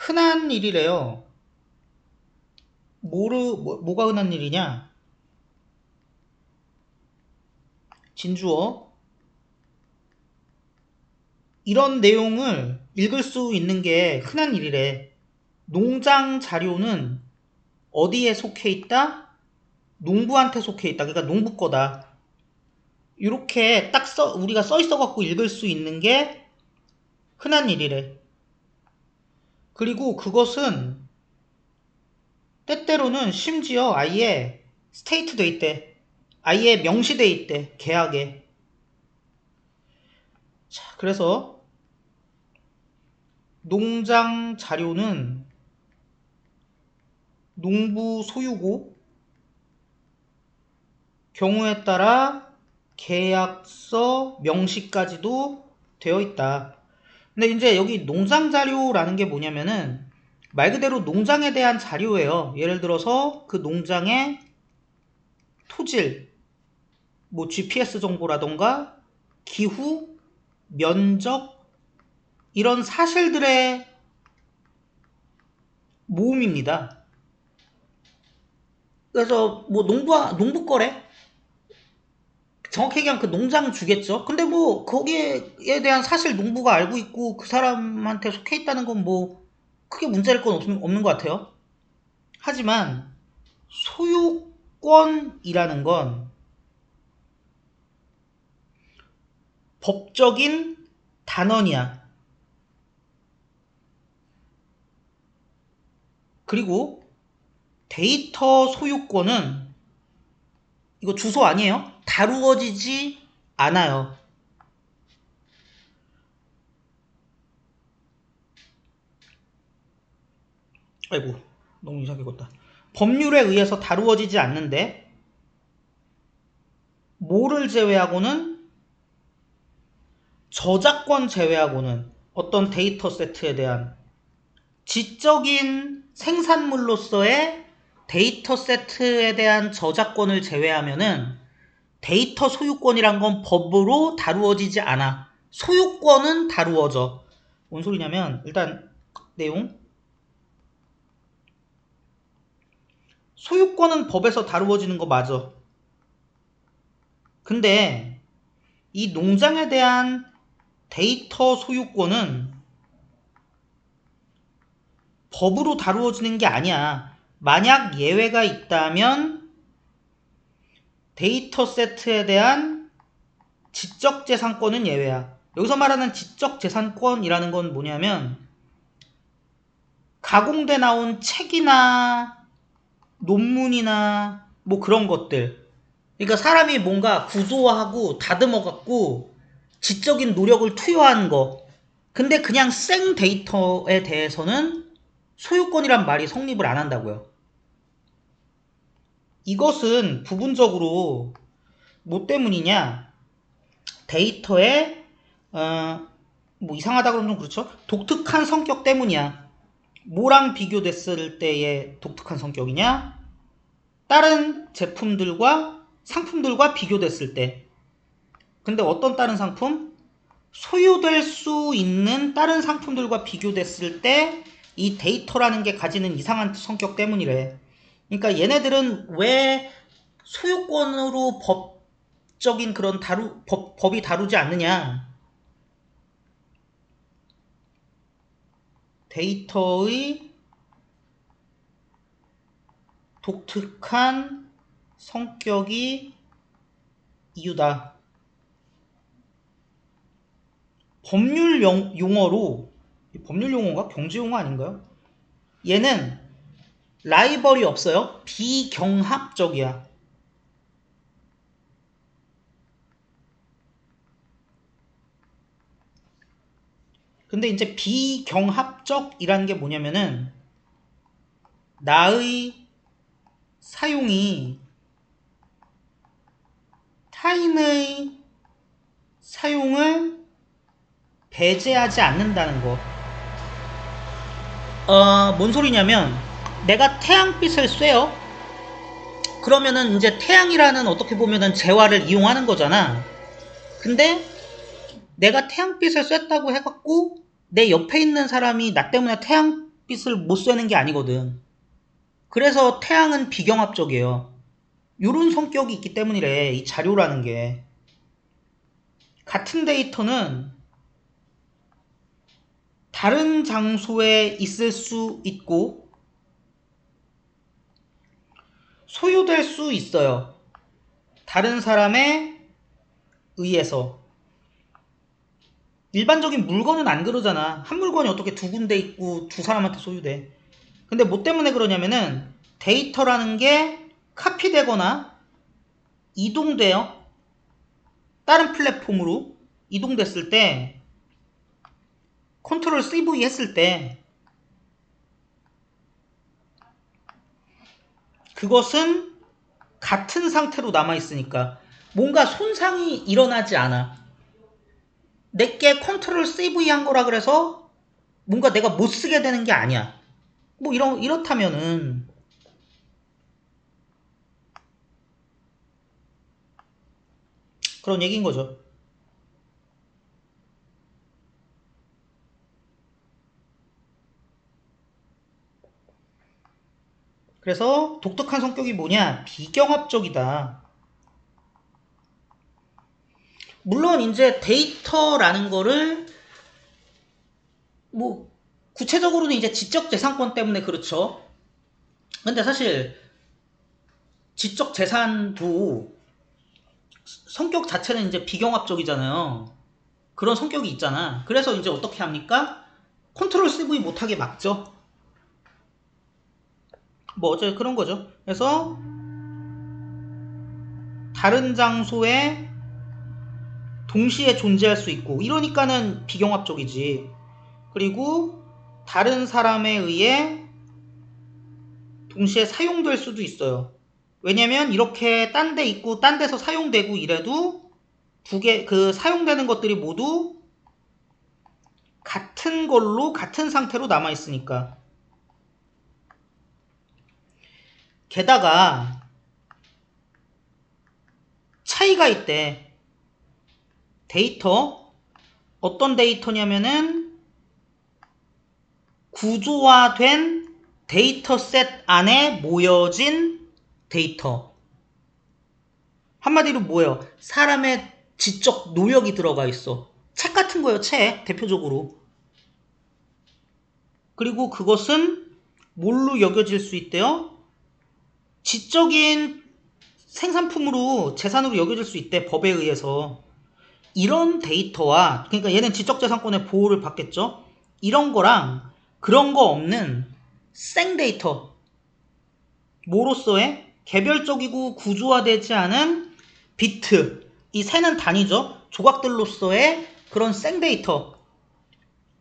흔한 일이래요. 뭐가 흔한 일이냐? 진주어. 이런 내용을 읽을 수 있는 게 흔한 일이래. 농장 자료는 어디에 속해 있다? 농부한테 속해 있다. 그러니까 농부 거다. 이렇게 딱 우리가 써 있어갖고 읽을 수 있는 게 흔한 일이래. 그리고 그것은 때때로는 심지어 아예 스테이트 돼 있대. 아예 명시돼 있대. 계약에. 자, 그래서 농장 자료는 농부 소유고 경우에 따라 계약서 명시까지도 되어 있다. 근데 이제 여기 농장 자료라는 게 뭐냐면은 말 그대로 농장에 대한 자료예요. 예를 들어서 그 농장의 토질, 뭐 GPS 정보라던가 기후, 면적 이런 사실들의 모음입니다. 그래서 뭐 농부 거래? 정확히 얘기하면 그 농장 주겠죠. 근데 뭐 거기에 대한 사실 농부가 알고 있고 그 사람한테 속해 있다는 건 뭐 크게 문제될 건 없는 것 같아요. 하지만 소유권이라는 건 법적인 단언이야. 그리고 데이터 소유권은 이거 주소 아니에요? 다루어지지 않아요. 아이고 너무 이상하게 걷다. 법률에 의해서 다루어지지 않는데 뭐를 제외하고는 저작권 제외하고는 어떤 데이터 세트에 대한 지적인 생산물로서의 데이터 세트에 대한 저작권을 제외하면은 데이터 소유권이란 건 법으로 다루어지지 않아. 소유권은 다루어져. 뭔 소리냐면 일단 내용 소유권은 법에서 다루어지는 거 맞아. 근데 이 농장에 대한 데이터 소유권은 법으로 다루어지는 게 아니야. 만약 예외가 있다면 데이터 세트에 대한 지적재산권은 예외야. 여기서 말하는 지적재산권이라는 건 뭐냐면 가공돼 나온 책이나 논문이나 뭐 그런 것들. 그러니까 사람이 뭔가 구조화하고 다듬어갖고 지적인 노력을 투여한 거. 근데 그냥 생 데이터에 대해서는 소유권이란 말이 성립을 안 한다고요. 이것은 부분적으로 뭐 때문이냐? 데이터의 뭐 이상하다 그러면 좀 그렇죠? 독특한 성격 때문이야. 뭐랑 비교됐을 때의 독특한 성격이냐? 다른 제품들과 상품들과 비교됐을 때. 근데 어떤 다른 상품? 소유될 수 있는 다른 상품들과 비교됐을 때 이 데이터라는 게 가지는 이상한 성격 때문이래. 그러니까 얘네들은 왜 소유권으로 법적인 그런 법이 다루지 않느냐? 데이터의 독특한 성격이 이유다. 법률 용어로, 법률 용어인가? 경제 용어 아닌가요? 얘는 라이벌이 없어요. 비경합적이야. 근데 이제 비경합적이라는 게 뭐냐면은 나의 사용이 타인의 사용을 배제하지 않는다는 거. 뭔 소리냐면 내가 태양빛을 쐬요. 그러면은 이제 태양이라는 어떻게 보면은 재화를 이용하는 거잖아. 근데 내가 태양빛을 쐈다고 해갖고 내 옆에 있는 사람이 나 때문에 빛을 못 쐬는 게 아니거든. 그래서 태양은 비경합적이에요. 요런 성격이 있기 때문이래, 이 자료라는 게. 같은 데이터는 다른 장소에 있을 수 있고 소유될 수 있어요. 다른 사람에 의해서. 일반적인 물건은 안 그러잖아. 한 물건이 어떻게 두 군데 있고 두 사람한테 소유돼. 근데 뭐 때문에 그러냐면은 데이터라는 게 카피되거나 이동돼요. 다른 플랫폼으로 이동됐을 때 컨트롤 CV 했을 때 그것은 같은 상태로 남아있으니까 뭔가 손상이 일어나지 않아. 내게 컨트롤 CV 한 거라 그래서 뭔가 내가 못 쓰게 되는 게 아니야. 뭐 이렇다면은 그런 얘기인 거죠. 그래서 독특한 성격이 뭐냐? 비경합적이다. 물론 이제 데이터라는 거를 뭐 구체적으로는 이제 지적재산권 때문에 그렇죠. 근데 사실 지적재산도 성격 자체는 이제 비경합적이잖아요. 그런 성격이 있잖아. 그래서 이제 어떻게 합니까? 컨트롤 CV 못하게 막죠. 뭐 어째 그런 거죠. 그래서 다른 장소에 동시에 존재할 수 있고 이러니까는 비경합적이지. 그리고 다른 사람에 의해 동시에 사용될 수도 있어요. 왜냐면 이렇게 딴 데 있고 딴 데서 사용되고 이래도 그 사용되는 것들이 모두 같은 걸로 같은 상태로 남아 있으니까. 게다가 차이가 있대. 데이터 어떤 데이터냐면은 구조화된 데이터셋 안에 모여진 데이터. 한마디로 뭐예요? 사람의 지적 노력이 들어가 있어. 책 같은 거예요, 책. 대표적으로. 그리고 그것은 뭘로 여겨질 수 있대요? 지적인 생산품으로 재산으로 여겨질 수 있대, 법에 의해서. 이런 데이터와, 그러니까 얘는 지적재산권의 보호를 받겠죠? 이런 거랑 그런 거 없는 생데이터, 뭐로서의 개별적이고 구조화되지 않은 비트, 이 세는 단위죠. 조각들로서의 그런 생데이터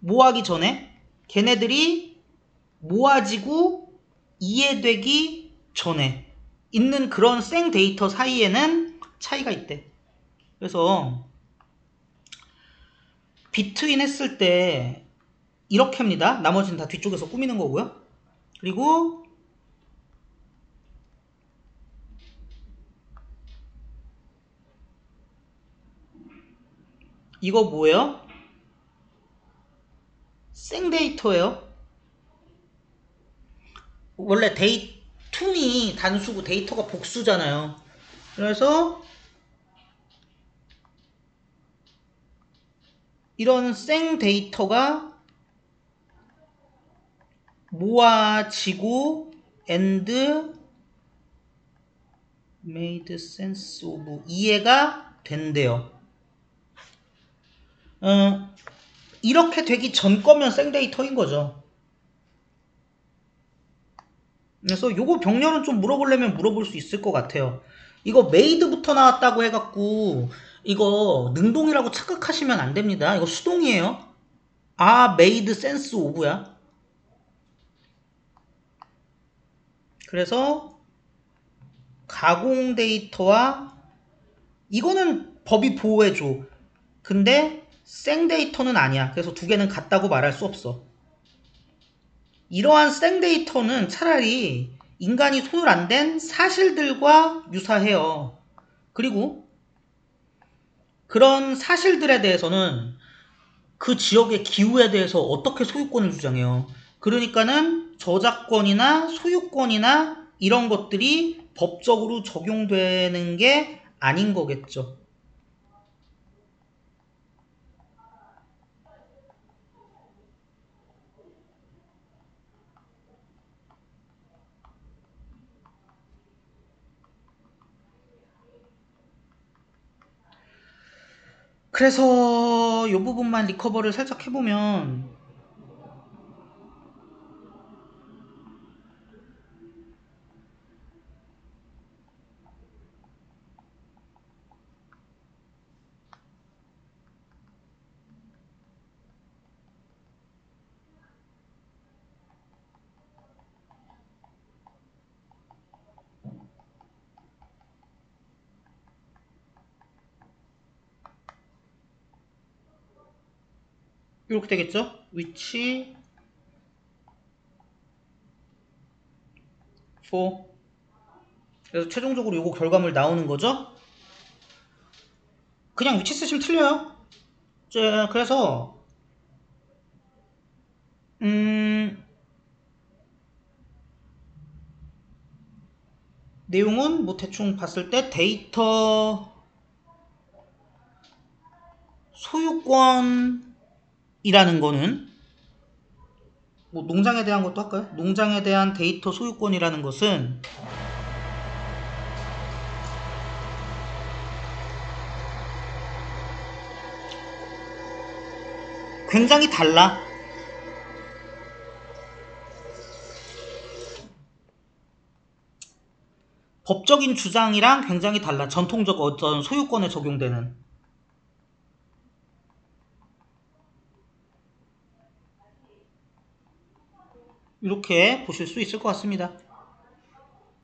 모아기 전에 걔네들이 모아지고 이해되기 전에 있는 그런 생데이터 사이에는 차이가 있대. 그래서 비트인 했을 때 이렇게 합니다. 나머지는 다 뒤쪽에서 꾸미는 거고요. 그리고 이거 뭐예요? 생데이터예요. 원래 툰이 단수고 데이터가 복수잖아요. 그래서 이런 생데이터가 모아지고 and made sense of 이해가 된대요. 이렇게 되기 전 거면 생데이터인 거죠. 그래서 요거 병렬은 좀 물어보려면 물어볼 수 있을 것 같아요. 이거 메이드부터 나왔다고 해갖고 이거 능동이라고 착각하시면 안 됩니다. 이거 수동이에요. 아, 메이드 센스 오브야. 그래서 가공 데이터와 이거는 법이 보호해줘. 근데 생데이터는 아니야. 그래서 두 개는 같다고 말할 수 없어. 이러한 생데이터는 차라리 인간이 손을 안 댄 사실들과 유사해요. 그리고 그런 사실들에 대해서는 그 지역의 기후에 대해서 어떻게 소유권을 주장해요. 그러니까는 저작권이나 소유권이나 이런 것들이 법적으로 적용되는 게 아닌 거겠죠. 그래서 이 부분만 리커버를 살짝 해보면 이렇게 되겠죠? 위치 for 그래서 최종적으로 요거 결과물 나오는 거죠? 그냥 위치 쓰시면 틀려요. 그래서 내용은 뭐 대충 봤을 때 데이터 소유권이라는 거는 뭐 농장에 대한 것도 할까요? 농장에 대한 데이터 소유권이라는 것은 굉장히 달라. 법적인 주장이랑 굉장히 달라. 전통적 어떤 소유권에 적용되는. 이렇게 보실 수 있을 것 같습니다.